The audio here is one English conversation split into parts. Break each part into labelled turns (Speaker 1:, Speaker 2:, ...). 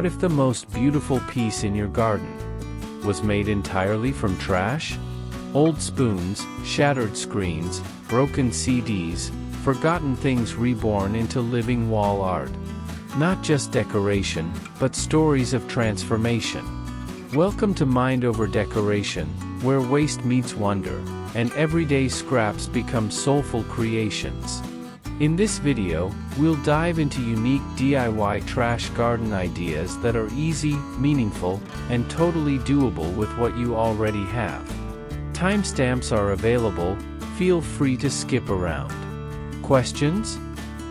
Speaker 1: What if the most beautiful piece in your garden was made entirely from trash? Old spoons, shattered screens, broken CDs, forgotten things reborn into living wall art. Not just decoration, but stories of transformation. Welcome to Mind Over Decoration, where waste meets wonder, and everyday scraps become soulful creations. In this video, we'll dive into unique DIY trash garden ideas that are easy, meaningful, and totally doable with what you already have. Timestamps are available, feel free to skip around. Questions?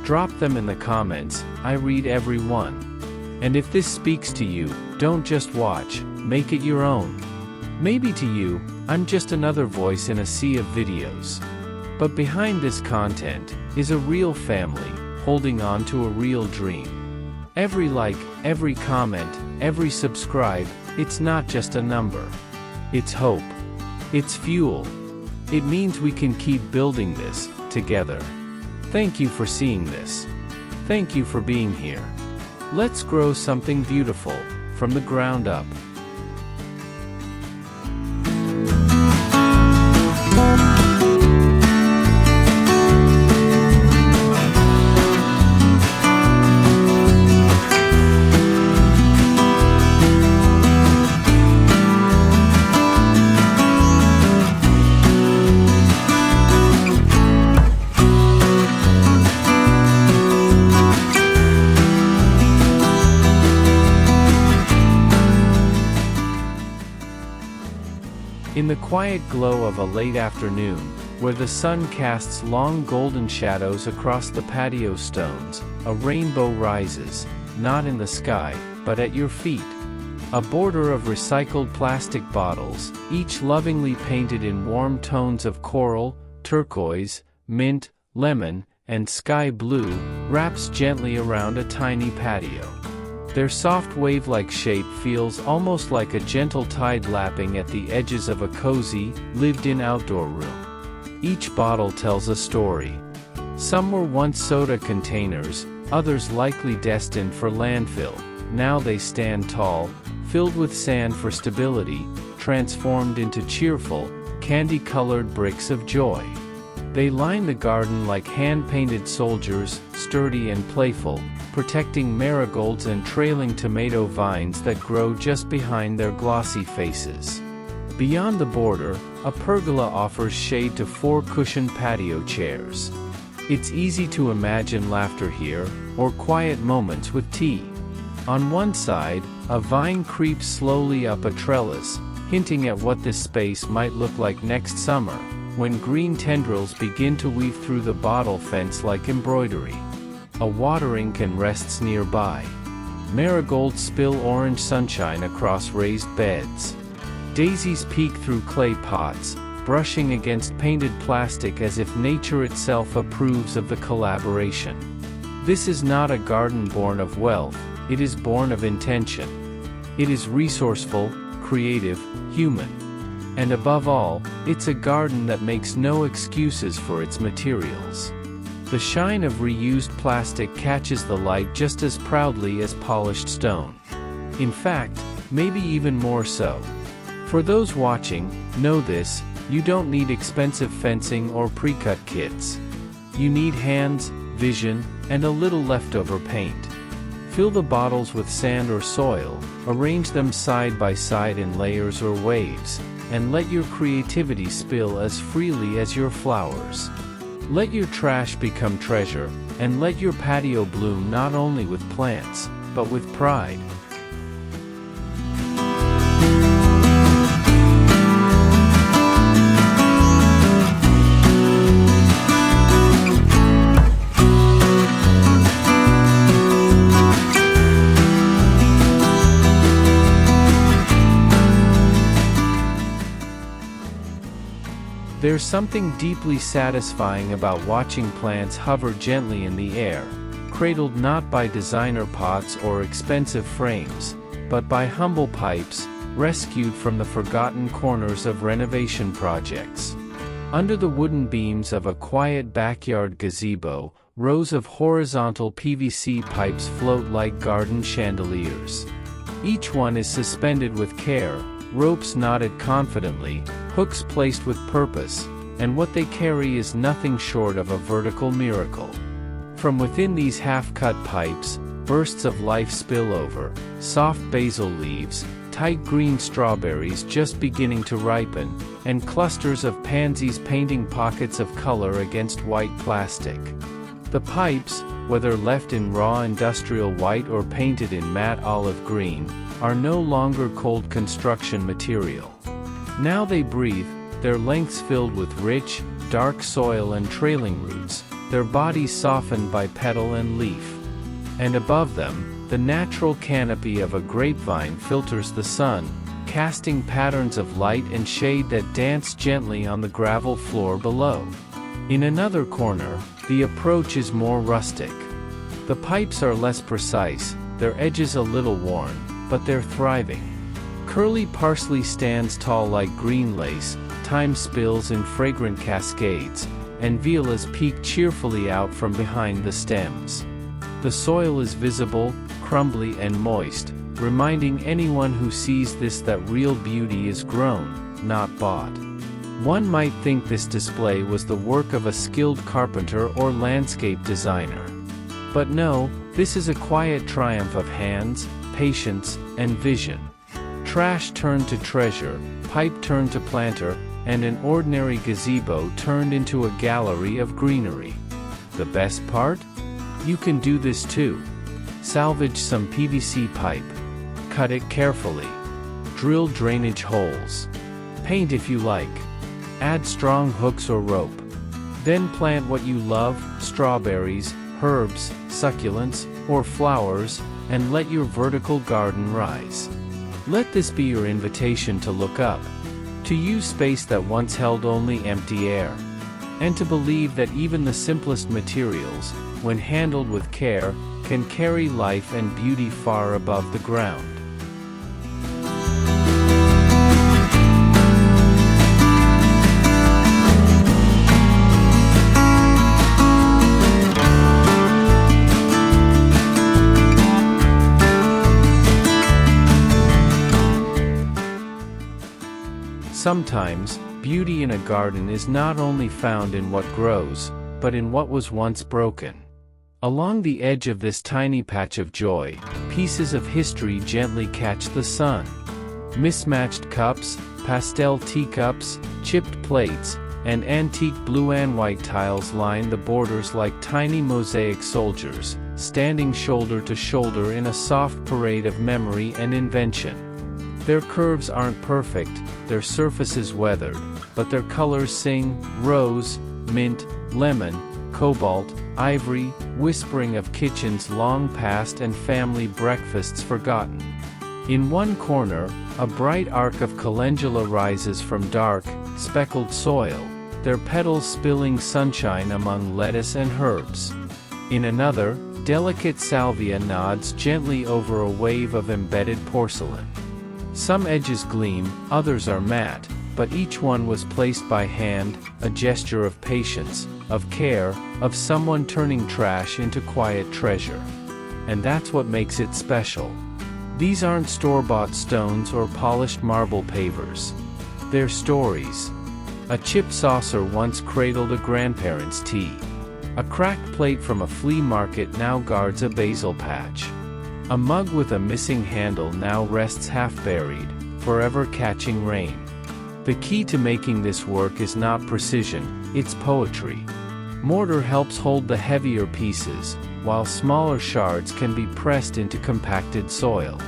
Speaker 1: Drop them in the comments, I read every one. And if this speaks to you, don't just watch, make it your own. Maybe to you, I'm just another voice in a sea of videos. But behind this content is a real family, holding on to a real dream. Every like, every comment, every subscribe, it's not just a number. It's hope. It's fuel. It means we can keep building this, together. Thank you for seeing this. Thank you for being here. Let's grow something beautiful, from the ground up. In the quiet glow of a late afternoon, where the sun casts long golden shadows across the patio stones, a rainbow rises, not in the sky, but at your feet. A border of recycled plastic bottles, each lovingly painted in warm tones of coral, turquoise, mint, lemon, and sky blue, wraps gently around a tiny patio. Their soft wave-like shape feels almost like a gentle tide lapping at the edges of a cozy, lived-in outdoor room. Each bottle tells a story. Some were once soda containers, others likely destined for landfill. Now they stand tall, filled with sand for stability, transformed into cheerful, candy-colored bricks of joy. They line the garden like hand-painted soldiers, sturdy and playful, protecting marigolds and trailing tomato vines that grow just behind their glossy faces. Beyond the border, a pergola offers shade to 4 cushioned patio chairs. It's easy to imagine laughter here, or quiet moments with tea. On one side, a vine creeps slowly up a trellis, hinting at what this space might look like next summer, when green tendrils begin to weave through the bottle fence like embroidery. A watering can rests nearby. Marigolds spill orange sunshine across raised beds. Daisies peek through clay pots, brushing against painted plastic as if nature itself approves of the collaboration. This is not a garden born of wealth, it is born of intention. It is resourceful, creative, human. And above all, it's a garden that makes no excuses for its materials. The shine of reused plastic catches the light just as proudly as polished stone. In fact, maybe even more so. For those watching, know this, you don't need expensive fencing or pre-cut kits. You need hands, vision, and a little leftover paint. Fill the bottles with sand or soil, arrange them side by side in layers or waves, and let your creativity spill as freely as your flowers. Let your trash become treasure, and let your patio bloom not only with plants, but with pride. There's something deeply satisfying about watching plants hover gently in the air, cradled not by designer pots or expensive frames, but by humble pipes, rescued from the forgotten corners of renovation projects. Under the wooden beams of a quiet backyard gazebo, rows of horizontal PVC pipes float like garden chandeliers. Each one is suspended with care, ropes knotted confidently, hooks placed with purpose, and what they carry is nothing short of a vertical miracle. From within these half-cut pipes, bursts of life spill over, soft basil leaves, tight green strawberries just beginning to ripen, and clusters of pansies painting pockets of color against white plastic. The pipes, whether left in raw industrial white or painted in matte olive green, are no longer cold construction material. Now they breathe, their lengths filled with rich, dark soil and trailing roots, their bodies softened by petal and leaf. And above them, the natural canopy of a grapevine filters the sun, casting patterns of light and shade that dance gently on the gravel floor below. In another corner, the approach is more rustic. The pipes are less precise, their edges a little worn, but they're thriving. Curly parsley stands tall like green lace, thyme spills in fragrant cascades, and violas peek cheerfully out from behind the stems. The soil is visible, crumbly and moist, reminding anyone who sees this that real beauty is grown, not bought. One might think this display was the work of a skilled carpenter or landscape designer. But no, this is a quiet triumph of hands, patience, and vision. Trash turned to treasure, pipe turned to planter, and an ordinary gazebo turned into a gallery of greenery. The best part? You can do this too. Salvage some PVC pipe. Cut it carefully. Drill drainage holes. Paint if you like. Add strong hooks or rope. Then plant what you love, strawberries, herbs, succulents, or flowers, and let your vertical garden rise. Let this be your invitation to look up, to use space that once held only empty air, and to believe that even the simplest materials, when handled with care, can carry life and beauty far above the ground. Sometimes, beauty in a garden is not only found in what grows, but in what was once broken. Along the edge of this tiny patch of joy, pieces of history gently catch the sun. Mismatched cups, pastel teacups, chipped plates, and antique blue and white tiles line the borders like tiny mosaic soldiers, standing shoulder to shoulder in a soft parade of memory and invention. Their curves aren't perfect, their surfaces weathered, but their colors sing, rose, mint, lemon, cobalt, ivory, whispering of kitchens long past and family breakfasts forgotten. In one corner, a bright arc of calendula rises from dark, speckled soil, their petals spilling sunshine among lettuce and herbs. In another, delicate salvia nods gently over a wave of embedded porcelain. Some edges gleam, others are matte, but each one was placed by hand, a gesture of patience, of care, of someone turning trash into quiet treasure. And that's what makes it special. These aren't store-bought stones or polished marble pavers. They're stories. A chipped saucer once cradled a grandparent's tea. A cracked plate from a flea market now guards a basil patch. A mug with a missing handle now rests half-buried, forever catching rain. The key to making this work is not precision, it's poetry. Mortar helps hold the heavier pieces, while smaller shards can be pressed into compacted soil.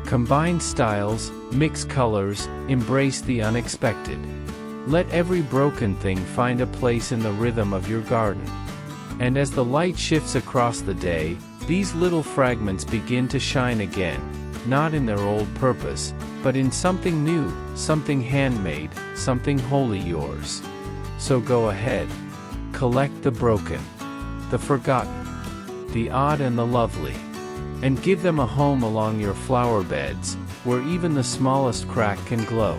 Speaker 1: Combine styles, mix colors, embrace the unexpected. Let every broken thing find a place in the rhythm of your garden. And as the light shifts across the day, these little fragments begin to shine again, not in their old purpose, but in something new, something handmade, something wholly yours. So go ahead. Collect the broken, the forgotten, the odd and the lovely, and give them a home along your flower beds, where even the smallest crack can glow.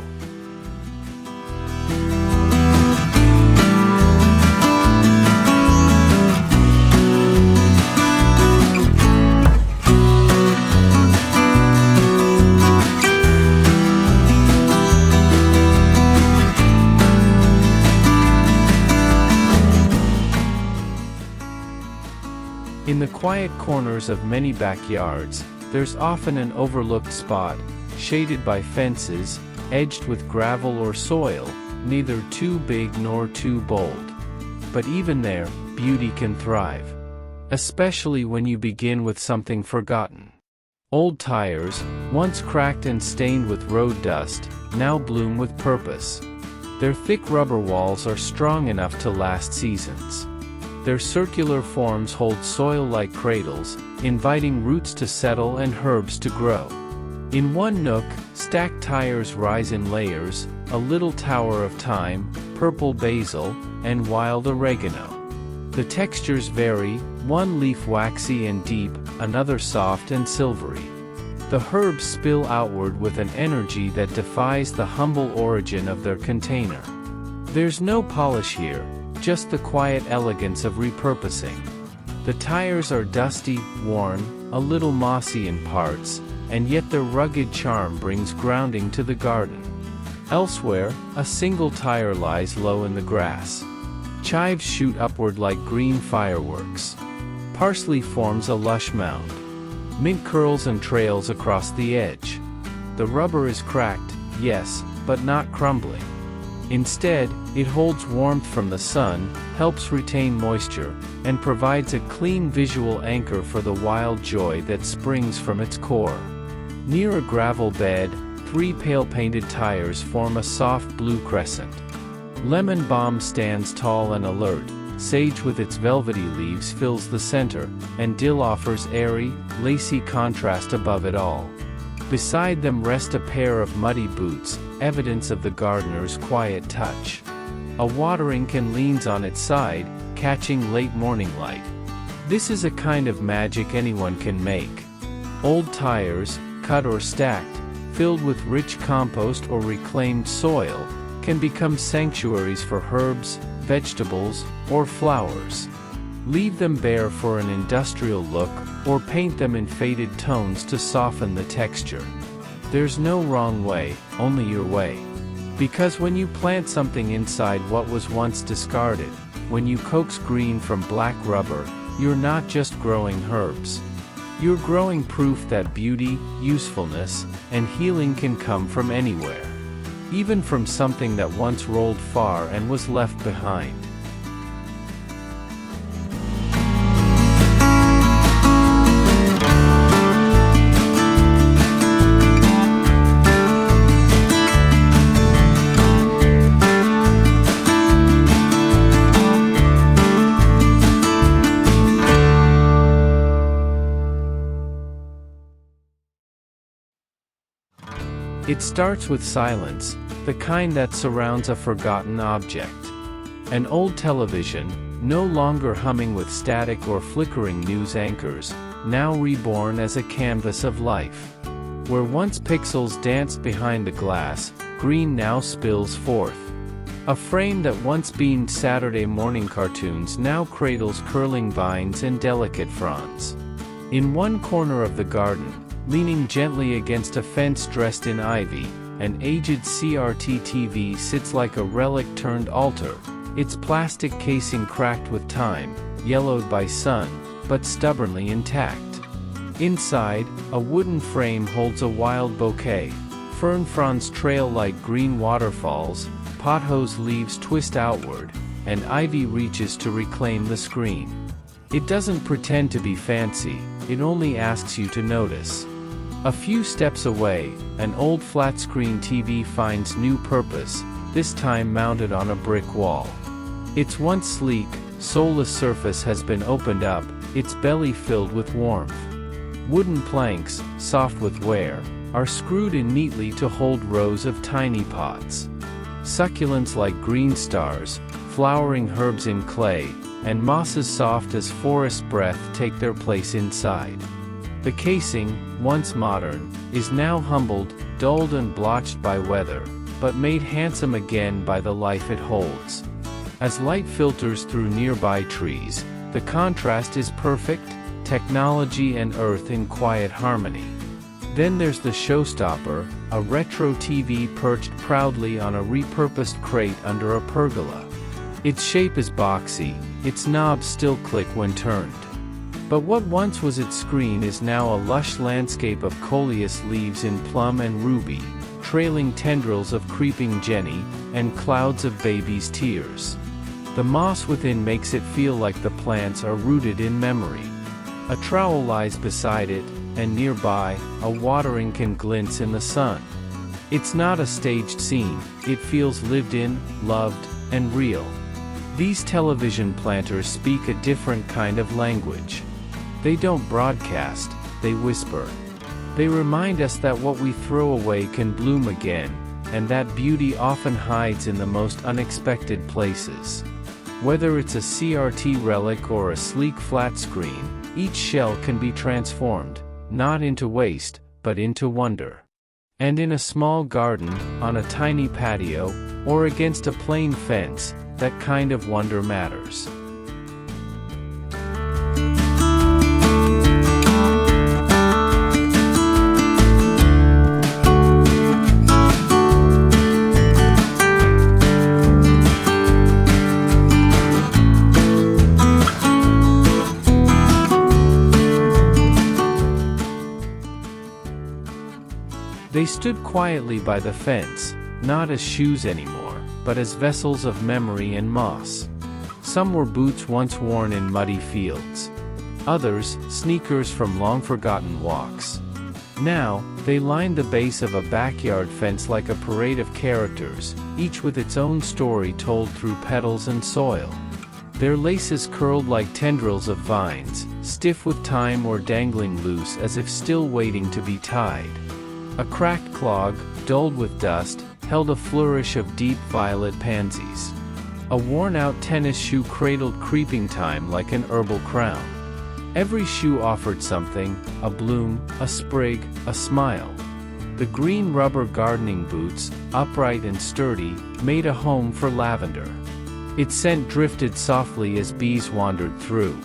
Speaker 1: In the quiet corners of many backyards, there's often an overlooked spot, shaded by fences, edged with gravel or soil, neither too big nor too bold. But even there, beauty can thrive. Especially when you begin with something forgotten. Old tires, once cracked and stained with road dust, now bloom with purpose. Their thick rubber walls are strong enough to last seasons. Their circular forms hold soil like cradles, inviting roots to settle and herbs to grow. In one nook, stacked tires rise in layers, a little tower of thyme, purple basil, and wild oregano. The textures vary, one leaf waxy and deep, another soft and silvery. The herbs spill outward with an energy that defies the humble origin of their container. There's no polish here, just the quiet elegance of repurposing. The tires are dusty, worn, a little mossy in parts, and yet their rugged charm brings grounding to the garden. Elsewhere, a single tire lies low in the grass. Chives shoot upward like green fireworks. Parsley forms a lush mound. Mint curls and trails across the edge. The rubber is cracked, yes, but not crumbling. Instead, it holds warmth from the sun, helps retain moisture, and provides a clean visual anchor for the wild joy that springs from its core. Near a gravel bed, 3 pale-painted tires form a soft blue crescent. Lemon balm stands tall and alert, sage with its velvety leaves fills the center, and dill offers airy, lacy contrast above it all. Beside them rest a pair of muddy boots, evidence of the gardener's quiet touch. A watering can leans on its side, catching late morning light. This is a kind of magic anyone can make. Old tires, cut or stacked, filled with rich compost or reclaimed soil, can become sanctuaries for herbs, vegetables, or flowers. Leave them bare for an industrial look, or paint them in faded tones to soften the texture. There's no wrong way, only your way. Because when you plant something inside what was once discarded, when you coax green from black rubber, you're not just growing herbs. You're growing proof that beauty, usefulness, and healing can come from anywhere. Even from something that once rolled far and was left behind. It starts with silence, the kind that surrounds a forgotten object. An old television, no longer humming with static or flickering news anchors, now reborn as a canvas of life. Where once pixels danced behind the glass, green now spills forth. A frame that once beamed Saturday morning cartoons now cradles curling vines and delicate fronds. In one corner of the garden, leaning gently against a fence dressed in ivy, an aged CRT TV sits like a relic-turned altar, its plastic casing cracked with time, yellowed by sun, but stubbornly intact. Inside, a wooden frame holds a wild bouquet. Fern fronds trail like green waterfalls, pothos leaves twist outward, and ivy reaches to reclaim the screen. It doesn't pretend to be fancy, it only asks you to notice. A few steps away, an old flat-screen TV finds new purpose, this time mounted on a brick wall. Its once sleek, soulless surface has been opened up, its belly filled with warmth. Wooden planks, soft with wear, are screwed in neatly to hold rows of tiny pots. Succulents like green stars, flowering herbs in clay, and mosses soft as forest breath take their place inside. The casing, once modern, is now humbled, dulled and blotched by weather, but made handsome again by the life it holds. As light filters through nearby trees, the contrast is perfect, technology and earth in quiet harmony. Then there's the showstopper, a retro TV perched proudly on a repurposed crate under a pergola. Its shape is boxy, its knobs still click when turned. But what once was its screen is now a lush landscape of coleus leaves in plum and ruby, trailing tendrils of creeping jenny, and clouds of baby's tears. The moss within makes it feel like the plants are rooted in memory. A trowel lies beside it, and nearby, a watering can glints in the sun. It's not a staged scene, it feels lived in, loved, and real. These television planters speak a different kind of language. They don't broadcast, they whisper. They remind us that what we throw away can bloom again, and that beauty often hides in the most unexpected places. Whether it's a CRT relic or a sleek flat screen, each shell can be transformed, not into waste, but into wonder. And in a small garden, on a tiny patio, or against a plain fence, that kind of wonder matters. They stood quietly by the fence, not as shoes anymore, but as vessels of memory and moss. Some were boots once worn in muddy fields. Others, sneakers from long-forgotten walks. Now, they lined the base of a backyard fence like a parade of characters, each with its own story told through petals and soil. Their laces curled like tendrils of vines, stiff with time or dangling loose as if still waiting to be tied. A cracked clog, dulled with dust, held a flourish of deep violet pansies. A worn-out tennis shoe cradled creeping time like an herbal crown. Every shoe offered something, a bloom, a sprig, a smile. The green rubber gardening boots, upright and sturdy, made a home for lavender. Its scent drifted softly as bees wandered through.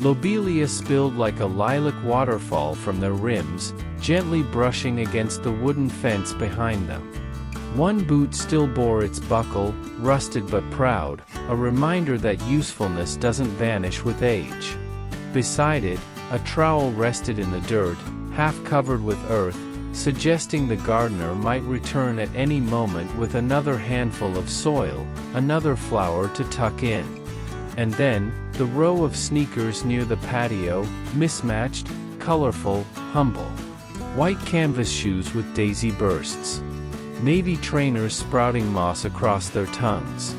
Speaker 1: Lobelia spilled like a lilac waterfall from their rims, gently brushing against the wooden fence behind them. One boot still bore its buckle, rusted but proud, a reminder that usefulness doesn't vanish with age. Beside it, a trowel rested in the dirt, half covered with earth, suggesting the gardener might return at any moment with another handful of soil, another flower to tuck in. And then, the row of sneakers near the patio, mismatched, colorful, humble. White canvas shoes with daisy bursts. Navy trainers sprouting moss across their tongues.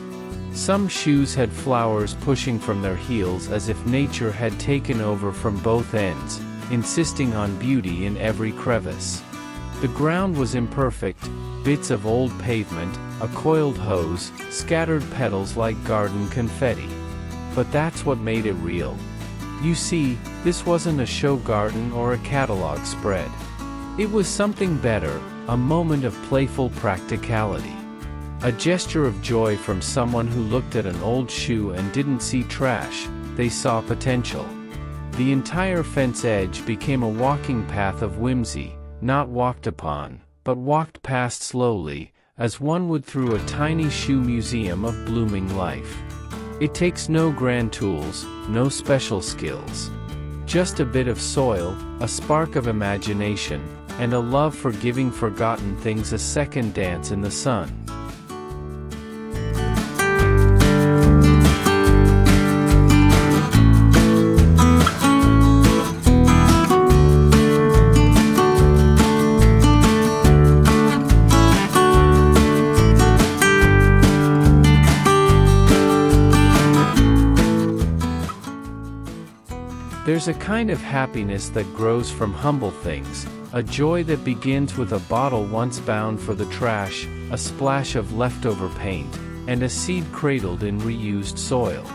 Speaker 1: Some shoes had flowers pushing from their heels as if nature had taken over from both ends, insisting on beauty in every crevice. The ground was imperfect, bits of old pavement, a coiled hose, scattered petals like garden confetti. But that's what made it real. You see, this wasn't a show garden or a catalog spread. It was something better, a moment of playful practicality. A gesture of joy from someone who looked at an old shoe and didn't see trash, they saw potential. The entire fence edge became a walking path of whimsy, not walked upon, but walked past slowly, as one would through a tiny shoe museum of blooming life. It takes no grand tools, no special skills. Just a bit of soil, a spark of imagination, and a love for giving forgotten things a second dance in the sun. There's a kind of happiness that grows from humble things, a joy that begins with a bottle once bound for the trash, a splash of leftover paint, and a seed cradled in reused soil.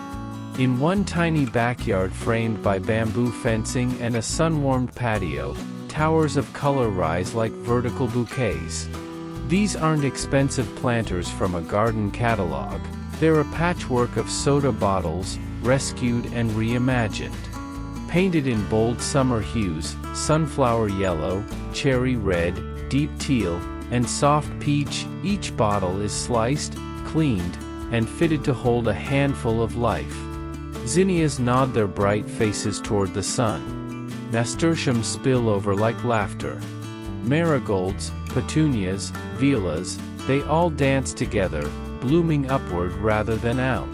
Speaker 1: In one tiny backyard framed by bamboo fencing and a sun-warmed patio, towers of color rise like vertical bouquets. These aren't expensive planters from a garden catalog, they're a patchwork of soda bottles, rescued and reimagined. Painted in bold summer hues, sunflower yellow, cherry red, deep teal, and soft peach, each bottle is sliced, cleaned, and fitted to hold a handful of life. Zinnias nod their bright faces toward the sun. Nasturtiums spill over like laughter. Marigolds, petunias, violas, they all dance together, blooming upward rather than out.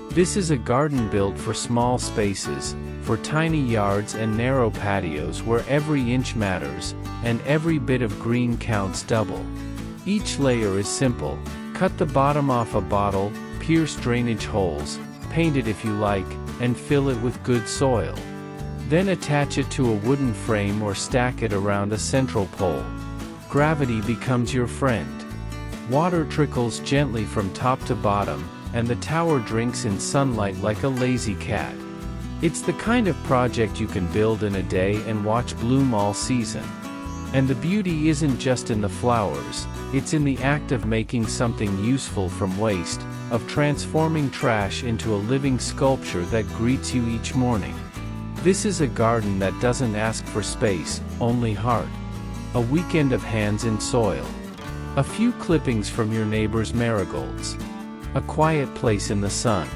Speaker 1: This is a garden built for small spaces, for tiny yards and narrow patios where every inch matters, and every bit of green counts double. Each layer is simple. Cut the bottom off a bottle, pierce drainage holes, paint it if you like, and fill it with good soil. Then attach it to a wooden frame or stack it around a central pole. Gravity becomes your friend. Water trickles gently from top to bottom, and the tower drinks in sunlight like a lazy cat. It's the kind of project you can build in a day and watch bloom all season. And the beauty isn't just in the flowers, it's in the act of making something useful from waste, of transforming trash into a living sculpture that greets you each morning. This is a garden that doesn't ask for space, only heart. A weekend of hands in soil. A few clippings from your neighbor's marigolds. A quiet place in the sun.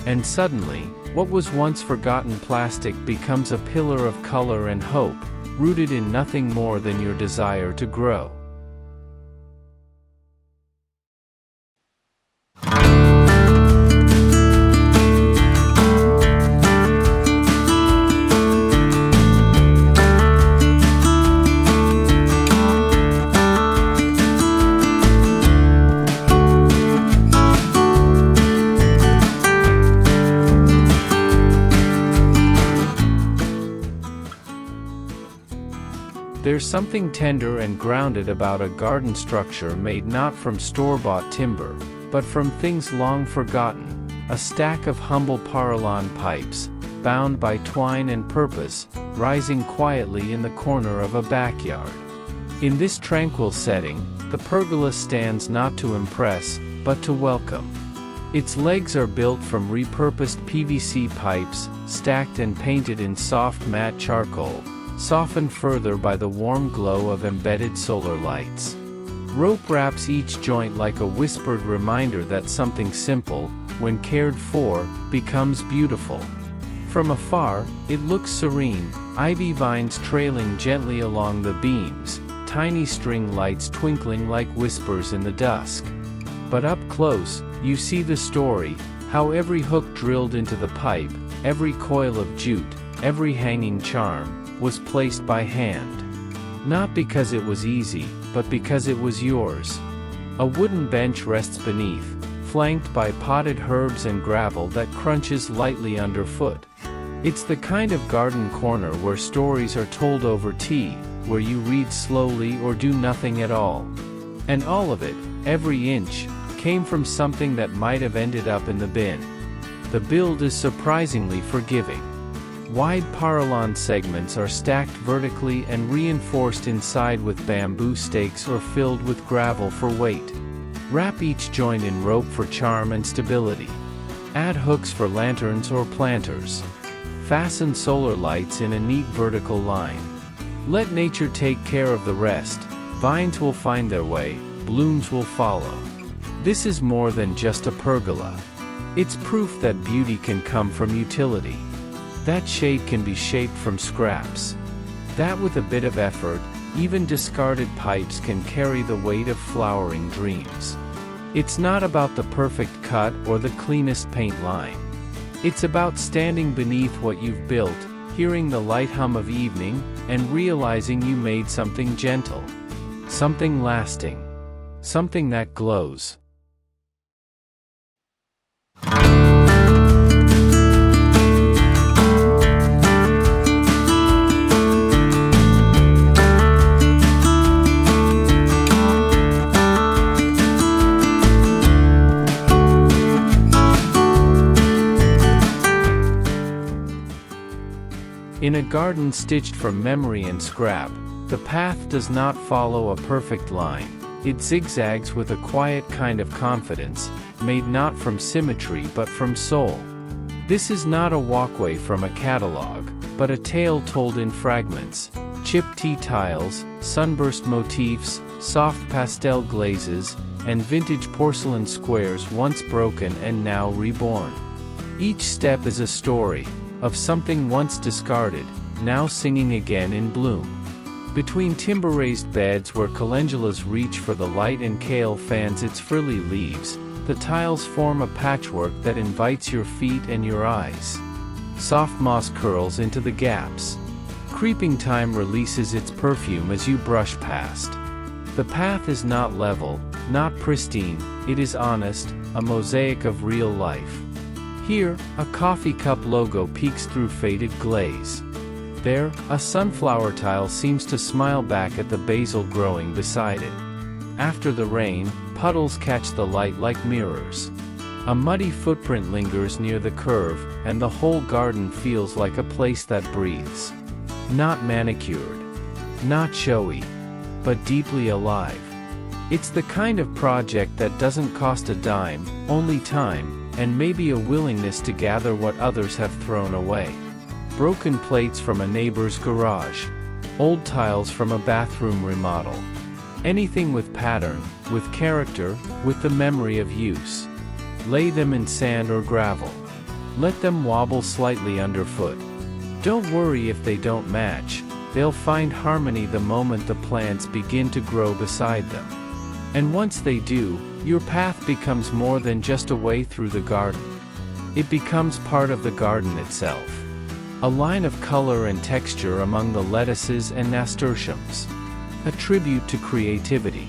Speaker 1: And suddenly, what was once forgotten plastic becomes a pillar of color and hope, rooted in nothing more than your desire to grow. There's something tender and grounded about a garden structure made not from store-bought timber, but from things long forgotten. A stack of humble porcelain pipes, bound by twine and purpose, rising quietly in the corner of a backyard. In this tranquil setting, the pergola stands not to impress, but to welcome. Its legs are built from repurposed PVC pipes, stacked and painted in soft matte charcoal, softened further by the warm glow of embedded solar lights. Rope wraps each joint like a whispered reminder that something simple, when cared for, becomes beautiful. From afar, it looks serene, ivy vines trailing gently along the beams, tiny string lights twinkling like whispers in the dusk. But up close, you see the story, how every hook drilled into the pipe, every coil of jute, every hanging charm, was placed by hand. Not because it was easy, but because it was yours. A wooden bench rests beneath, flanked by potted herbs and gravel that crunches lightly underfoot. It's the kind of garden corner where stories are told over tea, where you read slowly or do nothing at all. And all of it, every inch, came from something that might have ended up in the bin. The build is surprisingly forgiving. Wide porcelain segments are stacked vertically and reinforced inside with bamboo stakes or filled with gravel for weight. Wrap each joint in rope for charm and stability. Add hooks for lanterns or planters. Fasten solar lights in a neat vertical line. Let nature take care of the rest. Vines will find their way, blooms will follow. This is more than just a pergola. It's proof that beauty can come from utility. That shade can be shaped from scraps. That with a bit of effort, even discarded pipes can carry the weight of flowering dreams. It's not about the perfect cut or the cleanest paint line. It's about standing beneath what you've built, hearing the light hum of evening, and realizing you made something gentle. Something lasting. Something that glows. In a garden stitched from memory and scrap, the path does not follow a perfect line. It zigzags with a quiet kind of confidence, made not from symmetry but from soul. This is not a walkway from a catalog, but a tale told in fragments. Chipped tea tiles, sunburst motifs, soft pastel glazes, and vintage porcelain squares once broken and now reborn. Each step is a story of something once discarded, now singing again in bloom. Between timber-raised beds where calendulas reach for the light and kale fans its frilly leaves, the tiles form a patchwork that invites your feet and your eyes. Soft moss curls into the gaps. Creeping time releases its perfume as you brush past. The path is not level, not pristine, it is honest, a mosaic of real life. Here, a coffee cup logo peeks through faded glaze. There, a sunflower tile seems to smile back at the basil growing beside it. After the rain, puddles catch the light like mirrors. A muddy footprint lingers near the curve, and the whole garden feels like a place that breathes. Not manicured, not showy, but deeply alive. It's the kind of project that doesn't cost a dime, only time, and maybe a willingness to gather what others have thrown away. Broken plates from a neighbor's garage. Old tiles from a bathroom remodel. Anything with pattern, with character, with the memory of use. Lay them in sand or gravel. Let them wobble slightly underfoot. Don't worry if they don't match, they'll find harmony the moment the plants begin to grow beside them. And once they do, your path becomes more than just a way through the garden. It becomes part of the garden itself. A line of color and texture among the lettuces and nasturtiums. A tribute to creativity.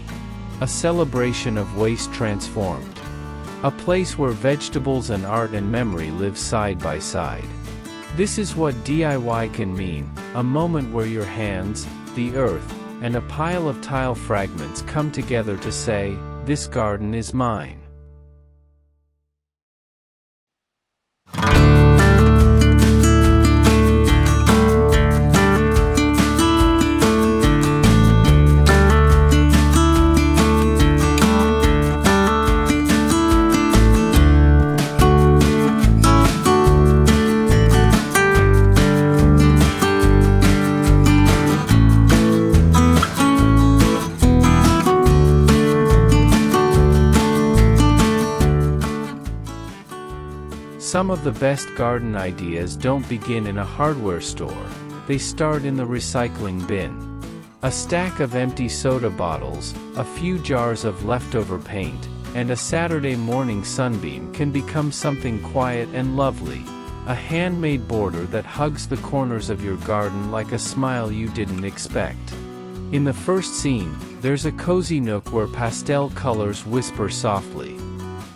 Speaker 1: A celebration of waste transformed. A place where vegetables and art and memory live side by side. This is what DIY can mean, a moment where your hands, the earth, and a pile of tile fragments come together to say, this garden is mine. Some of the best garden ideas don't begin in a hardware store, they start in the recycling bin. A stack of empty soda bottles, a few jars of leftover paint, and a Saturday morning sunbeam can become something quiet and lovely. A handmade border that hugs the corners of your garden like a smile you didn't expect. In the first scene, there's a cozy nook where pastel colors whisper softly.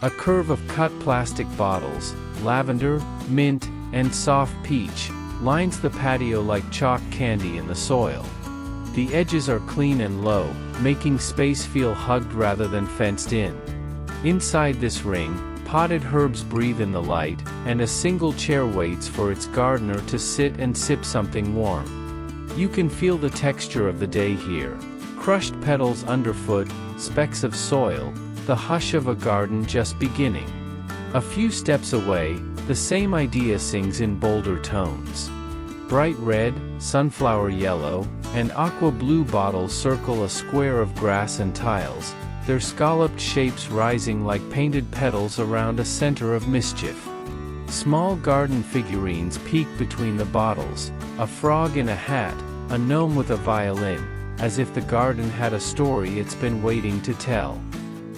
Speaker 1: A curve of cut plastic bottles, lavender, mint, and soft peach, lines the patio like chalk candy in the soil. The edges are clean and low, making space feel hugged rather than fenced in. Inside this ring, potted herbs breathe in the light, and a single chair waits for its gardener to sit and sip something warm. You can feel the texture of the day here. Crushed petals underfoot, specks of soil, the hush of a garden just beginning. A few steps away, the same idea sings in bolder tones. Bright red, sunflower yellow, and aqua blue bottles circle a square of grass and tiles, their scalloped shapes rising like painted petals around a center of mischief. Small garden figurines peek between the bottles, a frog in a hat, a gnome with a violin, as if the garden had a story it's been waiting to tell.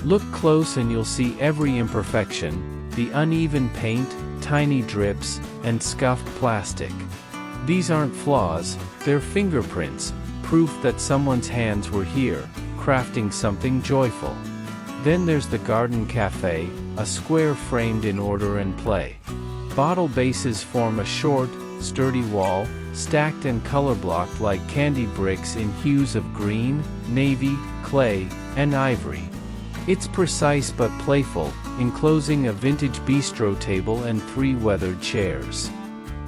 Speaker 1: Look close and you'll see every imperfection, the uneven paint, tiny drips, and scuffed plastic. These aren't flaws, they're fingerprints, proof that someone's hands were here, crafting something joyful. Then there's the garden cafe, a square framed in order and play. Bottle bases form a short, sturdy wall, stacked and color-blocked like candy bricks in hues of green, navy, clay, and ivory. It's precise but playful, enclosing a vintage bistro table and 3 weathered chairs.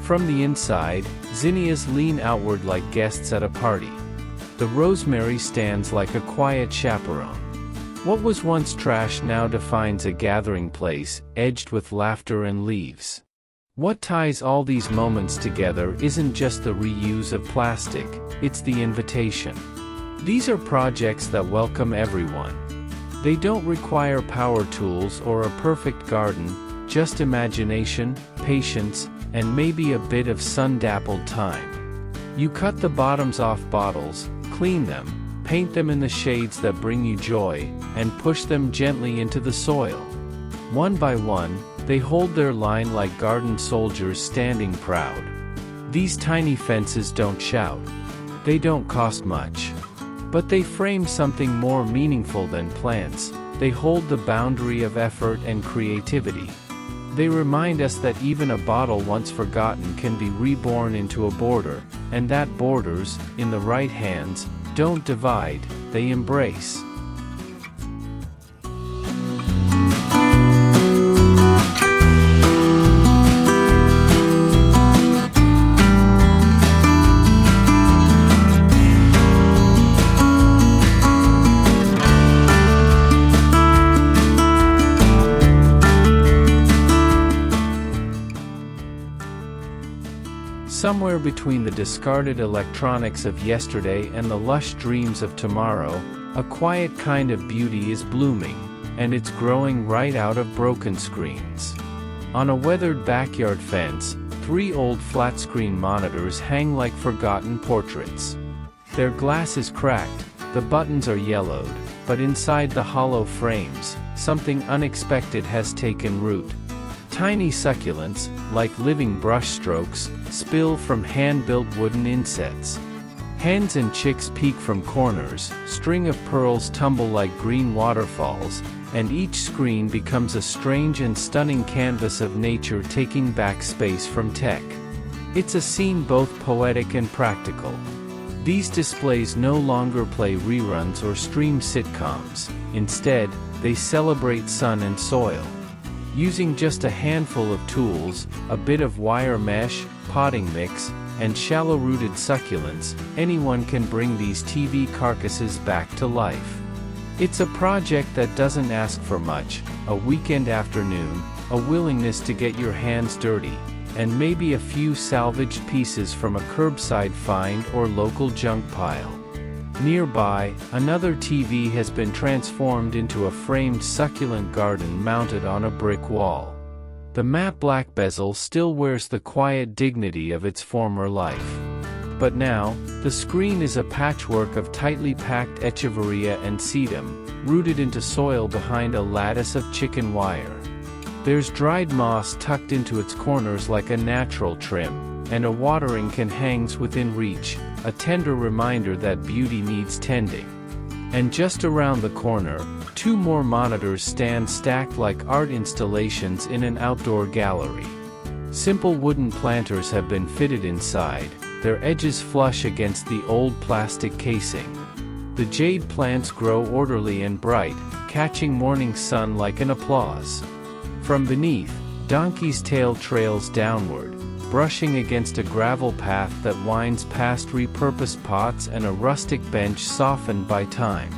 Speaker 1: From the inside, zinnias lean outward like guests at a party. The rosemary stands like a quiet chaperone. What was once trash now defines a gathering place, edged with laughter and leaves. What ties all these moments together isn't just the reuse of plastic, it's the invitation. These are projects that welcome everyone. They don't require power tools or a perfect garden, just imagination, patience, and maybe a bit of sun-dappled time. You cut the bottoms off bottles, clean them, paint them in the shades that bring you joy, and push them gently into the soil. One by one, they hold their line like garden soldiers standing proud. These tiny fences don't shout. They don't cost much. But they frame something more meaningful than plants. They hold the boundary of effort and creativity. They remind us that even a bottle once forgotten can be reborn into a border, and that borders, in the right hands, don't divide, they embrace. Somewhere between the discarded electronics of yesterday and the lush dreams of tomorrow, a quiet kind of beauty is blooming, and it's growing right out of broken screens. On a weathered backyard fence, 3 old flat-screen monitors hang like forgotten portraits. Their glass is cracked, the buttons are yellowed, but inside the hollow frames, something unexpected has taken root. Tiny succulents, like living brushstrokes, spill from hand-built wooden insets. Hens and chicks peek from corners, string of pearls tumble like green waterfalls, and each screen becomes a strange and stunning canvas of nature taking back space from tech. It's a scene both poetic and practical. These displays no longer play reruns or stream sitcoms. Instead, they celebrate sun and soil. Using just a handful of tools, a bit of wire mesh, potting mix, and shallow-rooted succulents, anyone can bring these TV carcasses back to life. It's a project that doesn't ask for much: a weekend afternoon, a willingness to get your hands dirty, and maybe a few salvaged pieces from a curbside find or local junk pile. Nearby, another TV has been transformed into a framed succulent garden mounted on a brick wall. The matte black bezel still wears the quiet dignity of its former life. But now, the screen is a patchwork of tightly packed echeveria and sedum, rooted into soil behind a lattice of chicken wire. There's dried moss tucked into its corners like a natural trim, and a watering can hangs within reach, a tender reminder that beauty needs tending. And just around the corner, 2 more monitors stand stacked like art installations in an outdoor gallery. Simple wooden planters have been fitted inside, their edges flush against the old plastic casing. The jade plants grow orderly and bright, catching morning sun like an applause. From beneath, donkey's tail trails downward, brushing against a gravel path that winds past repurposed pots and a rustic bench softened by time.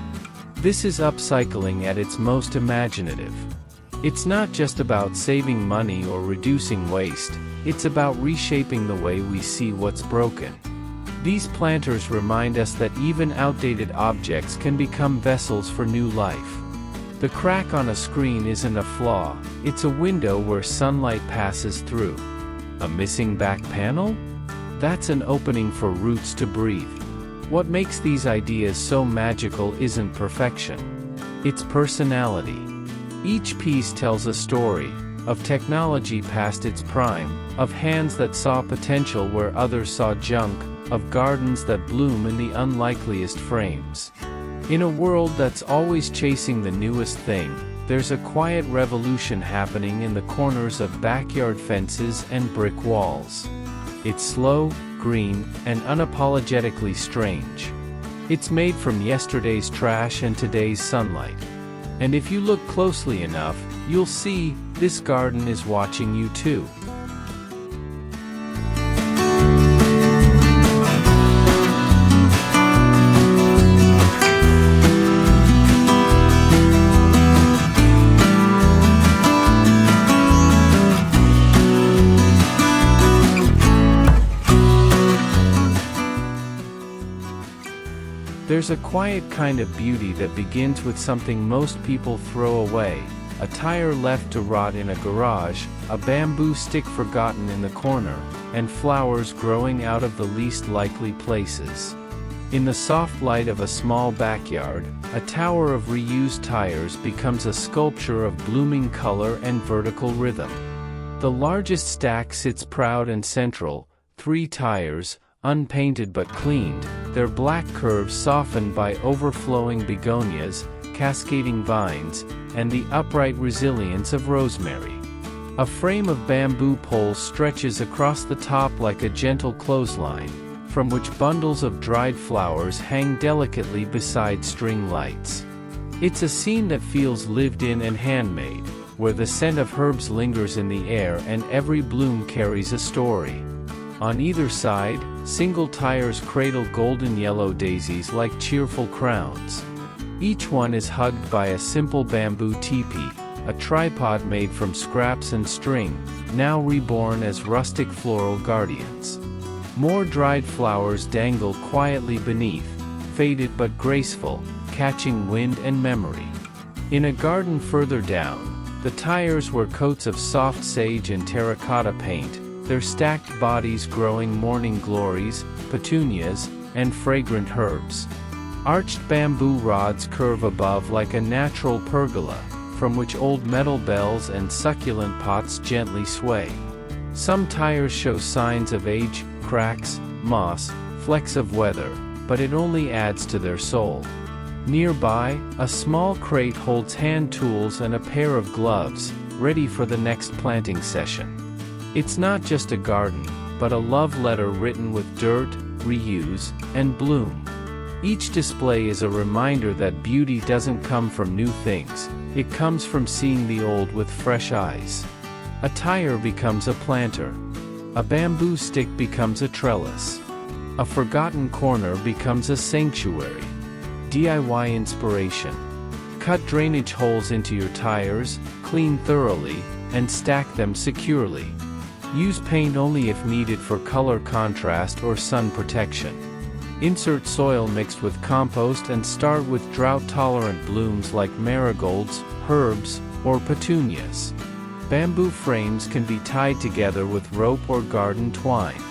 Speaker 1: This is upcycling at its most imaginative. It's not just about saving money or reducing waste, it's about reshaping the way we see what's broken. These planters remind us that even outdated objects can become vessels for new life. The crack on a screen isn't a flaw, it's a window where sunlight passes through. A missing back panel? That's an opening for roots to breathe. What makes these ideas so magical isn't perfection. It's personality. Each piece tells a story, of technology past its prime, of hands that saw potential where others saw junk, of gardens that bloom in the unlikeliest frames. In a world that's always chasing the newest thing, there's a quiet revolution happening in the corners of backyard fences and brick walls. It's slow, green, and unapologetically strange. It's made from yesterday's trash and today's sunlight. And if you look closely enough, you'll see, this garden is watching you too. There's a quiet kind of beauty that begins with something most people throw away, a tire left to rot in a garage, a bamboo stick forgotten in the corner, and flowers growing out of the least likely places. In the soft light of a small backyard, a tower of reused tires becomes a sculpture of blooming color and vertical rhythm. The largest stack sits proud and central, 3 tires, unpainted but cleaned, their black curves softened by overflowing begonias, cascading vines, and the upright resilience of rosemary. A frame of bamboo poles stretches across the top like a gentle clothesline, from which bundles of dried flowers hang delicately beside string lights. It's a scene that feels lived in and handmade, where the scent of herbs lingers in the air and every bloom carries a story. On either side, single tires cradle golden yellow daisies like cheerful crowns. Each one is hugged by a simple bamboo teepee, a tripod made from scraps and string, now reborn as rustic floral guardians. More dried flowers dangle quietly beneath, faded but graceful, catching wind and memory. In a garden further down, the tires wear coats of soft sage and terracotta paint, their stacked bodies growing morning glories, petunias, and fragrant herbs. Arched bamboo rods curve above like a natural pergola, from which old metal bells and succulent pots gently sway. Some tires show signs of age, cracks, moss, flecks of weather, but it only adds to their soul. Nearby, a small crate holds hand tools and a pair of gloves, ready for the next planting session. It's not just a garden, but a love letter written with dirt, reuse, and bloom. Each display is a reminder that beauty doesn't come from new things, it comes from seeing the old with fresh eyes. A tire becomes a planter. A bamboo stick becomes a trellis. A forgotten corner becomes a sanctuary. DIY inspiration. Cut drainage holes into your tires, clean thoroughly, and stack them securely. Use paint only if needed for color contrast or sun protection. Insert soil mixed with compost and start with drought-tolerant blooms like marigolds, herbs, or petunias. Bamboo frames can be tied together with rope or garden twine.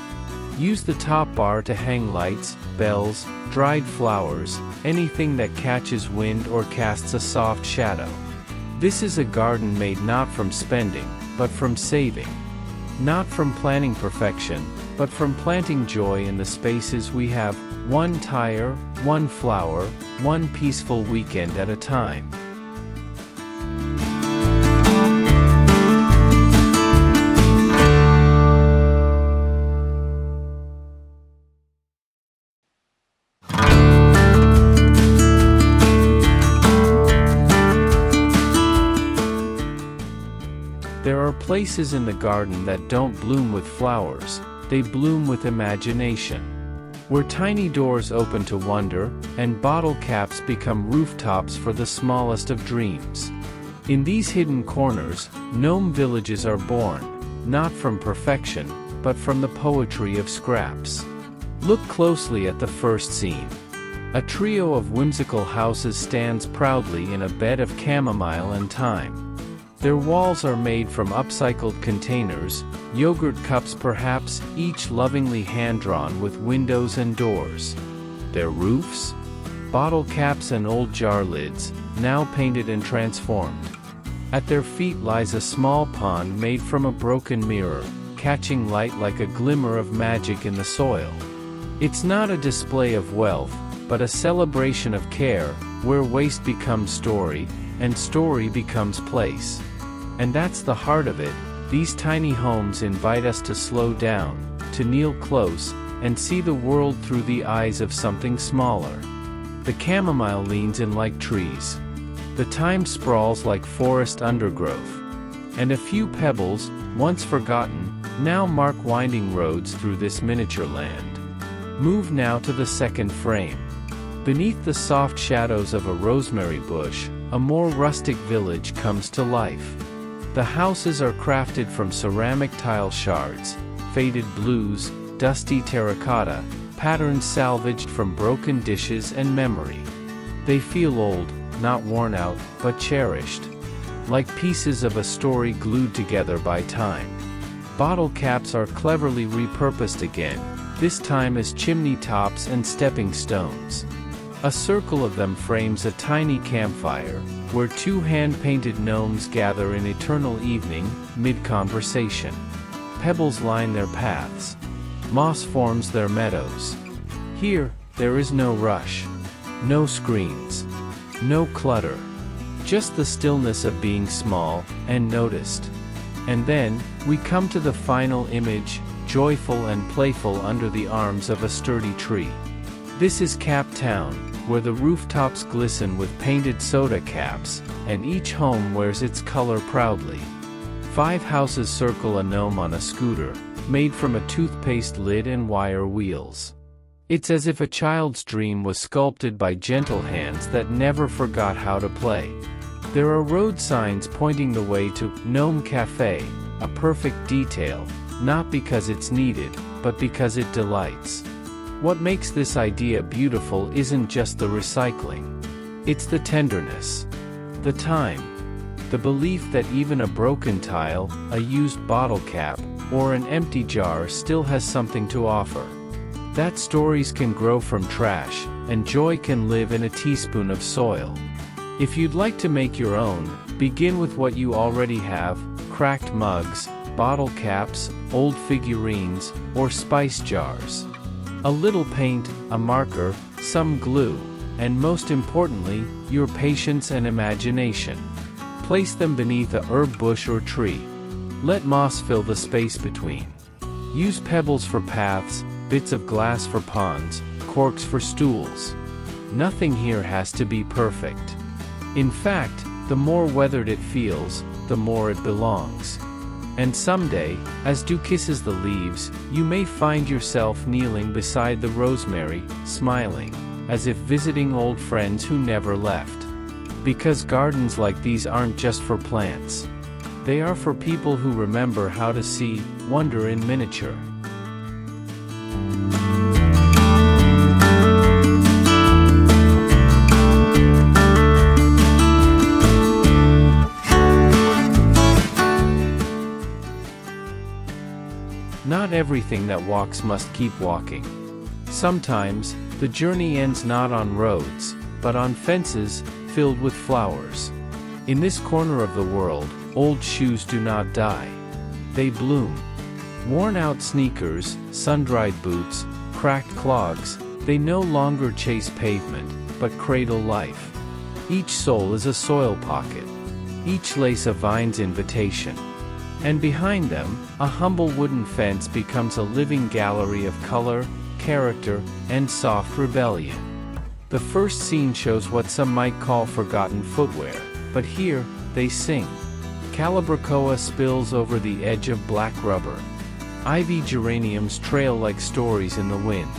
Speaker 1: Use the top bar to hang lights, bells, dried flowers, anything that catches wind or casts a soft shadow. This is a garden made not from spending, but from saving. Not from planning perfection, but from planting joy in the spaces we have, one tire, one flower, one peaceful weekend at a time. There are places in the garden that don't bloom with flowers, they bloom with imagination. Where tiny doors open to wonder, and bottle caps become rooftops for the smallest of dreams. In these hidden corners, gnome villages are born, not from perfection, but from the poetry of scraps. Look closely at the first scene. A trio of whimsical houses stands proudly in a bed of chamomile and thyme. Their walls are made from upcycled containers, yogurt cups perhaps, each lovingly hand-drawn with windows and doors. Their roofs? Bottle caps and old jar lids, now painted and transformed. At their feet lies a small pond made from a broken mirror, catching light like a glimmer of magic in the soil. It's not a display of wealth, but a celebration of care, where waste becomes story, and story becomes place. And that's the heart of it. These tiny homes invite us to slow down, to kneel close, and see the world through the eyes of something smaller. The chamomile leans in like trees. The thyme sprawls like forest undergrowth. And a few pebbles, once forgotten, now mark winding roads through this miniature land. Move now to the second frame. Beneath the soft shadows of a rosemary bush, a more rustic village comes to life. The houses are crafted from ceramic tile shards, faded blues, dusty terracotta, patterns salvaged from broken dishes and memory. They feel old, not worn out, but cherished. like pieces of a story glued together by time. Bottle caps are cleverly repurposed again, this time as chimney tops and stepping stones. A circle of them frames a tiny campfire, where two hand-painted gnomes gather in eternal evening, mid-conversation. Pebbles line their paths. Moss forms their meadows. Here, there is no rush. No screens. No clutter. Just the stillness of being small, and noticed. And then, we come to the final image, joyful and playful under the arms of a sturdy tree. This is Cap Town, where the rooftops glisten with painted soda caps, and each home wears its color proudly. 5 houses circle a gnome on a scooter, made from a toothpaste lid and wire wheels. It's as if a child's dream was sculpted by gentle hands that never forgot how to play. There are road signs pointing the way to Gnome Cafe, a perfect detail, not because it's needed, but because it delights. What makes this idea beautiful isn't just the recycling. It's the tenderness. The time. The belief that even a broken tile, a used bottle cap, or an empty jar still has something to offer. That stories can grow from trash, and joy can live in a teaspoon of soil. If you'd like to make your own, begin with what you already have: cracked mugs, bottle caps, old figurines, or spice jars. A little paint, a marker, some glue, and most importantly, your patience and imagination. Place them beneath a herb bush or tree. Let moss fill the space between. Use pebbles for paths, bits of glass for ponds, corks for stools. Nothing here has to be perfect. In fact, the more weathered it feels, the more it belongs. And someday, as dew kisses the leaves, you may find yourself kneeling beside the rosemary, smiling, as if visiting old friends who never left. Because gardens like these aren't just for plants. They are for people who remember how to see wonder in miniature. Not everything that walks must keep walking. Sometimes, the journey ends not on roads, but on fences, filled with flowers. In this corner of the world, old shoes do not die. They bloom. Worn-out sneakers, sun-dried boots, cracked clogs, they no longer chase pavement, but cradle life. Each sole is a soil pocket. Each lace a vine's invitation. And behind them, a humble wooden fence becomes a living gallery of color, character, and soft rebellion. The first scene shows what some might call forgotten footwear, but here, they sing. Calibrachoa spills over the edge of black rubber. Ivy geraniums trail like stories in the wind.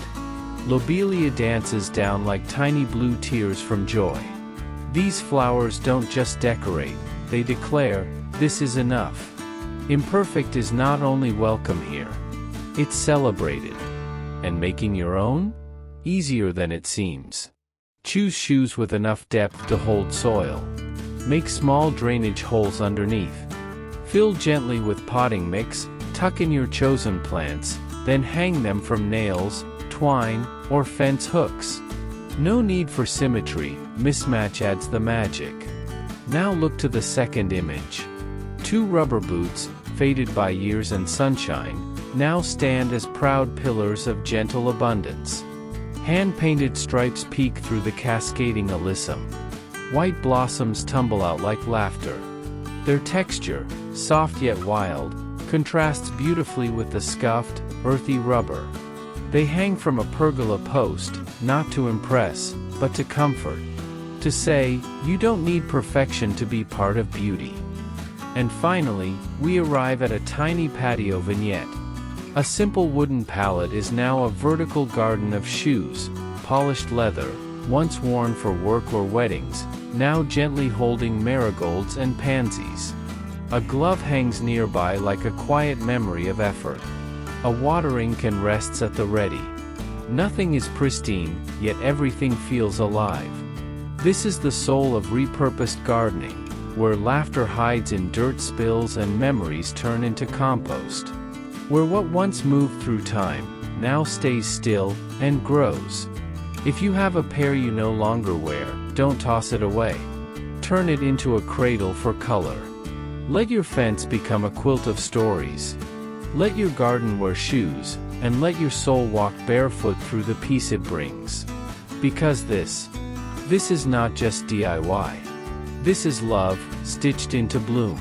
Speaker 1: Lobelia dances down like tiny blue tears from joy. These flowers don't just decorate, they declare, this is enough. Imperfect is not only welcome here, it's celebrated. And making your own? Easier than it seems. Choose shoes with enough depth to hold soil. Make small drainage holes underneath. Fill gently with potting mix, tuck in your chosen plants, then hang them from nails, twine, or fence hooks. No need for symmetry, mismatch adds the magic. Now look to the second image. 2 rubber boots, faded by years and sunshine, now stand as proud pillars of gentle abundance. Hand-painted stripes peek through the cascading alyssum. White blossoms tumble out like laughter. Their texture, soft yet wild, contrasts beautifully with the scuffed, earthy rubber. They hang from a pergola post, not to impress, but to comfort. To say, you don't need perfection to be part of beauty. And finally, we arrive at a tiny patio vignette. A simple wooden pallet is now a vertical garden of shoes, polished leather, once worn for work or weddings, now gently holding marigolds and pansies. A glove hangs nearby like a quiet memory of effort. A watering can rests at the ready. Nothing is pristine, yet everything feels alive. This is the soul of repurposed gardening, where laughter hides in dirt spills and memories turn into compost. Where what once moved through time, now stays still and grows. If you have a pair you no longer wear, don't toss it away. Turn it into a cradle for color. Let your fence become a quilt of stories. Let your garden wear shoes, and let your soul walk barefoot through the peace it brings. Because this is not just DIY. This is love, stitched into bloom.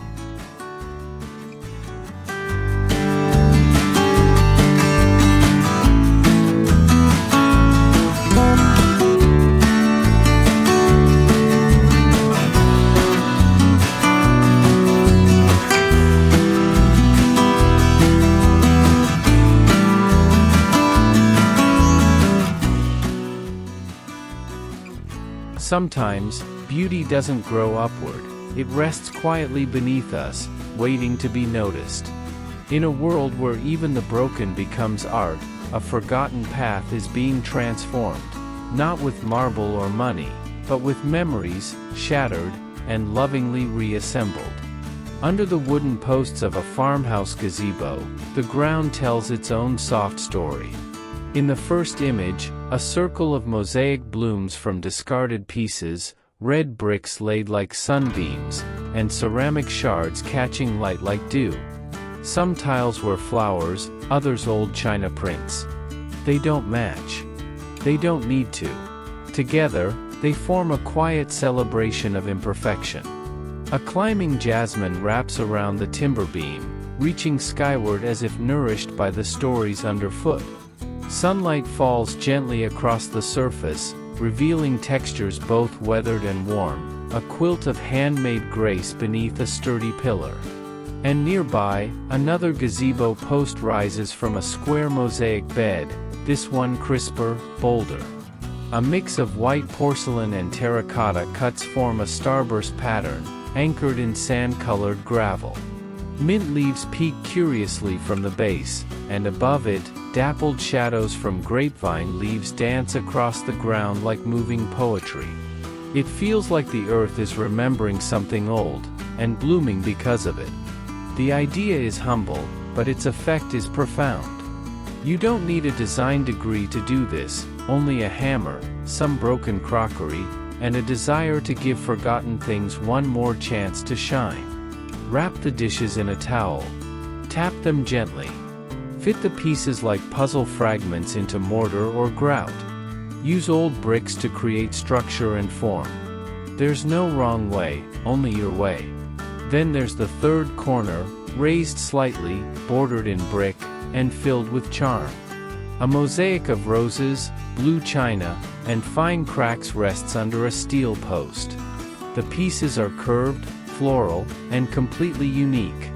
Speaker 1: Sometimes, beauty doesn't grow upward, it rests quietly beneath us, waiting to be noticed. In a world where even the broken becomes art, a forgotten path is being transformed, not with marble or money, but with memories, shattered, and lovingly reassembled. Under the wooden posts of a farmhouse gazebo, the ground tells its own soft story. In the first image, a circle of mosaic blooms from discarded pieces, red bricks laid like sunbeams, and ceramic shards catching light like dew. Some tiles were flowers, others old china prints. They don't match. They don't need to. Together, they form a quiet celebration of imperfection. A climbing jasmine wraps around the timber beam, reaching skyward as if nourished by the stories underfoot. Sunlight falls gently across the surface, revealing textures both weathered and warm, a quilt of handmade grace beneath a sturdy pillar. And nearby, another gazebo post rises from a square mosaic bed, this one crisper, bolder. A mix of white porcelain and terracotta cuts form a starburst pattern, anchored in sand-colored gravel. Mint leaves peek curiously from the base, and above it, dappled shadows from grapevine leaves dance across the ground like moving poetry. It feels like the earth is remembering something old, and blooming because of it. The idea is humble, but its effect is profound. You don't need a design degree to do this, only a hammer, some broken crockery, and a desire to give forgotten things one more chance to shine. Wrap the dishes in a towel. Tap them gently. Fit the pieces like puzzle fragments into mortar or grout. Use old bricks to create structure and form. There's no wrong way, only your way. Then there's the third corner, raised slightly, bordered in brick, and filled with charm. A mosaic of roses, blue china, and fine cracks rests under a steel post. The pieces are curved, floral, and completely unique.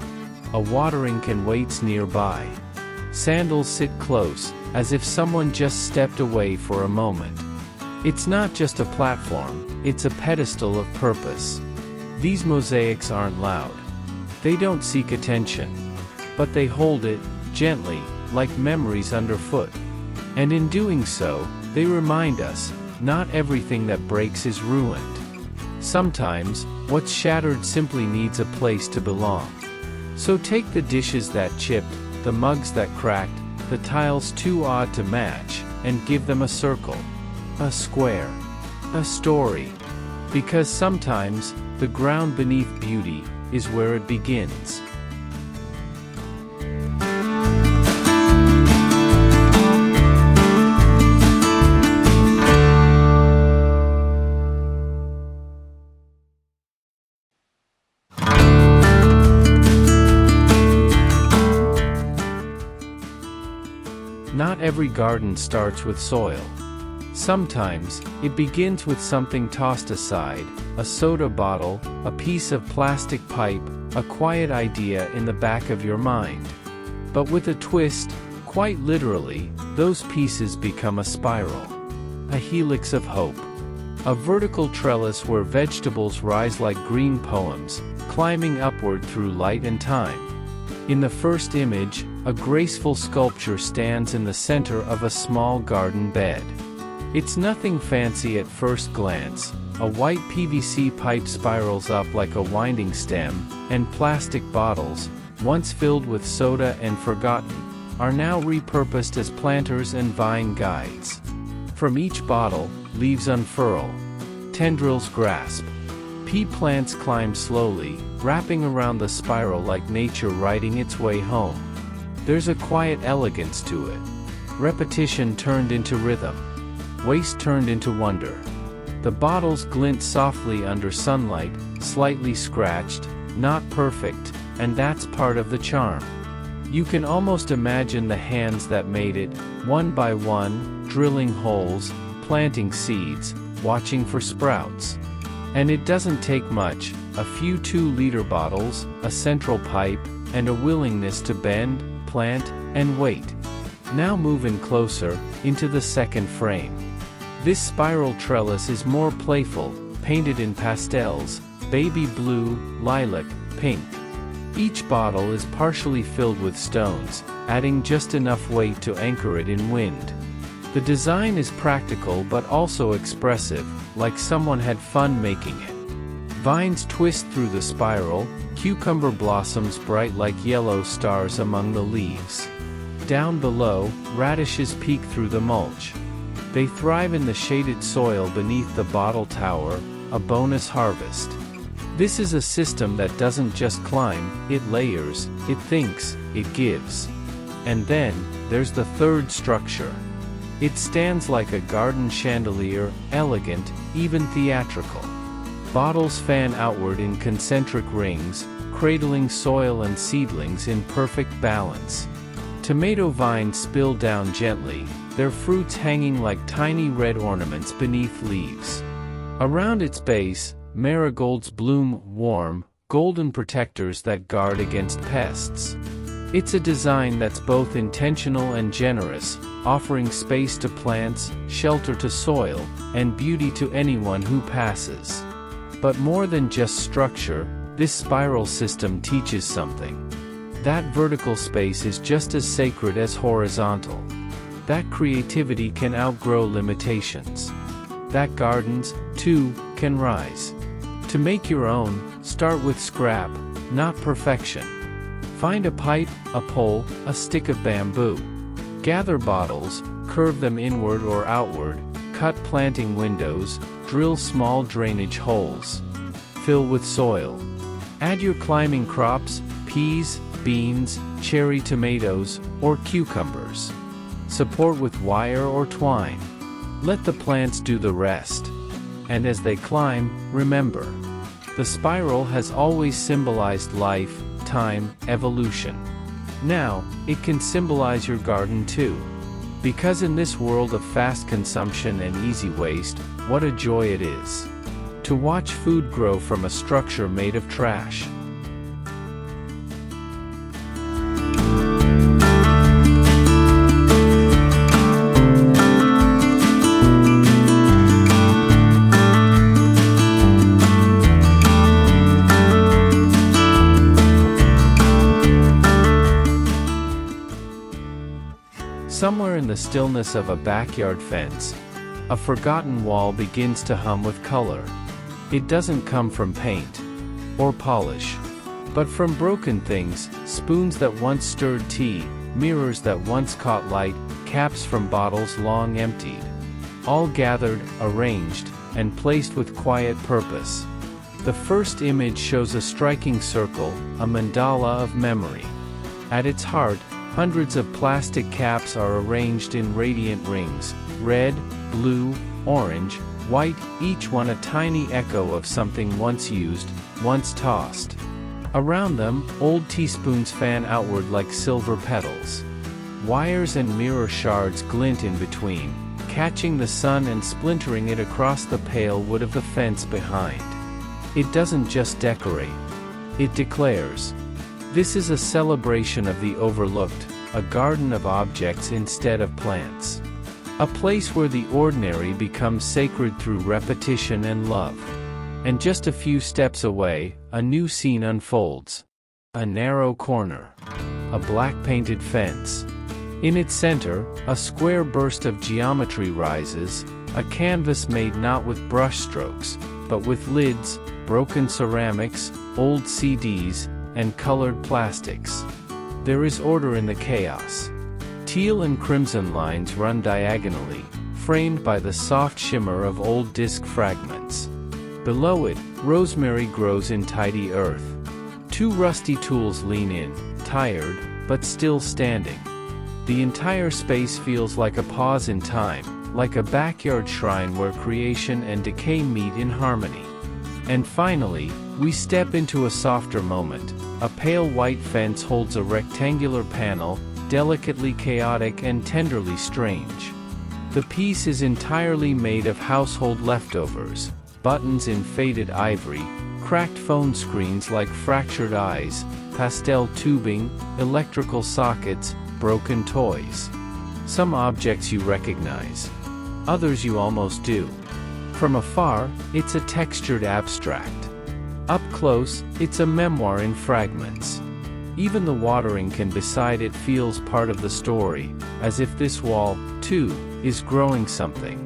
Speaker 1: A watering can waits nearby. Sandals sit close, as if someone just stepped away for a moment. It's not just a platform, it's a pedestal of purpose. These mosaics aren't loud. They don't seek attention. But they hold it, gently, like memories underfoot. And in doing so, they remind us, not everything that breaks is ruined. Sometimes, what's shattered simply needs a place to belong. So take the dishes that chipped, the mugs that cracked, the tiles too odd to match, and give them a circle. A square. A story. Because sometimes, the ground beneath beauty is where it begins. Not every garden starts with soil. Sometimes, it begins with something tossed aside, a soda bottle, a piece of plastic pipe, a quiet idea in the back of your mind. But with a twist, quite literally, those pieces become a spiral. A helix of hope. A vertical trellis where vegetables rise like green poems, climbing upward through light and time. In the first image, a graceful sculpture stands in the center of a small garden bed. It's nothing fancy at first glance. A white PVC pipe spirals up like a winding stem, and plastic bottles, once filled with soda and forgotten, are now repurposed as planters and vine guides. From each bottle, leaves unfurl. Tendrils grasp. Pea plants climb slowly, wrapping around the spiral like nature riding its way home. There's a quiet elegance to it. Repetition turned into rhythm. Waste turned into wonder. The bottles glint softly under sunlight, slightly scratched, not perfect, and that's part of the charm. You can almost imagine the hands that made it, one by one, drilling holes, planting seeds, watching for sprouts. And it doesn't take much, a few 2-liter bottles, a central pipe, and a willingness to bend, plant, and wait. Now move in closer, into the second frame. This spiral trellis is more playful, painted in pastels, baby blue, lilac, pink. Each bottle is partially filled with stones, adding just enough weight to anchor it in wind. The design is practical but also expressive, like someone had fun making it. Vines twist through the spiral, cucumber blossoms bright like yellow stars among the leaves. Down below, radishes peek through the mulch. They thrive in the shaded soil beneath the bottle tower, a bonus harvest. This is a system that doesn't just climb, it layers, it thinks, it gives. And then, there's the third structure. It stands like a garden chandelier, elegant, even theatrical. Bottles fan outward in concentric rings, cradling soil and seedlings in perfect balance. Tomato vines spill down gently, their fruits hanging like tiny red ornaments beneath leaves. Around its base, marigolds bloom warm, golden protectors that guard against pests. It's a design that's both intentional and generous, offering space to plants, shelter to soil, and beauty to anyone who passes. But more than just structure, this spiral system teaches something. That vertical space is just as sacred as horizontal. That creativity can outgrow limitations. That gardens, too, can rise. To make your own, start with scrap, not perfection. Find a pipe, a pole, a stick of bamboo. Gather bottles, curve them inward or outward, cut planting windows, drill small drainage holes. Fill with soil. Add your climbing crops, peas, beans, cherry tomatoes, or cucumbers. Support with wire or twine. Let the plants do the rest. And as they climb, remember, the spiral has always symbolized life, time, evolution. Now, it can symbolize your garden too. Because in this world of fast consumption and easy waste, what a joy it is to watch food grow from a structure made of trash. Somewhere in the stillness of a backyard fence, a forgotten wall begins to hum with color. It doesn't come from paint or polish, but from broken things, spoons that once stirred tea, mirrors that once caught light, caps from bottles long emptied. All gathered, arranged, and placed with quiet purpose. The first image shows a striking circle, a mandala of memory. At its heart, hundreds of plastic caps are arranged in radiant rings, red, blue, orange, white, each one a tiny echo of something once used, once tossed. Around them, old teaspoons fan outward like silver petals. Wires and mirror shards glint in between, catching the sun and splintering it across the pale wood of the fence behind. It doesn't just decorate. It declares. This is a celebration of the overlooked, a garden of objects instead of plants. A place where the ordinary becomes sacred through repetition and love. And just a few steps away, a new scene unfolds. A narrow corner. A black painted fence. In its center, a square burst of geometry rises, a canvas made not with brush strokes, but with lids, broken ceramics, old CDs, and colored plastics. There is order in the chaos. Teal and crimson lines run diagonally, framed by the soft shimmer of old disc fragments. Below it, rosemary grows in tidy earth. Two rusty tools lean in, tired, but still standing. The entire space feels like a pause in time, like a backyard shrine where creation and decay meet in harmony. And finally, we step into a softer moment. A pale white fence holds a rectangular panel, delicately chaotic and tenderly strange. The piece is entirely made of household leftovers, buttons in faded ivory, cracked phone screens like fractured eyes, pastel tubing, electrical sockets, broken toys. Some objects you recognize. Others you almost do. From afar, it's a textured abstract. Up close, it's a memoir in fragments. Even the watering can beside it feels part of the story, as if this wall, too, is growing something.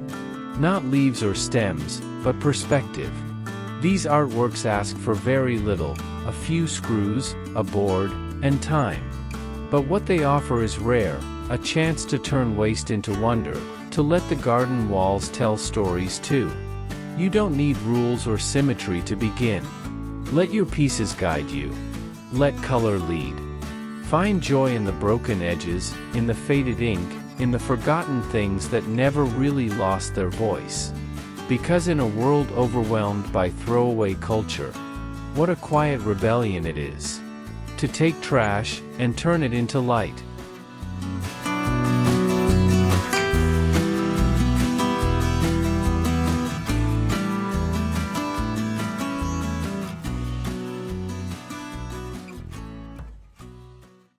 Speaker 1: Not leaves or stems, but perspective. These artworks ask for very little, a few screws, a board, and time. But what they offer is rare, a chance to turn waste into wonder, to let the garden walls tell stories too. You don't need rules or symmetry to begin. Let your pieces guide you. Let color lead. Find joy in the broken edges, in the faded ink, in the forgotten things that never really lost their voice. Because in a world overwhelmed by throwaway culture, what a quiet rebellion it is to take trash and turn it into light.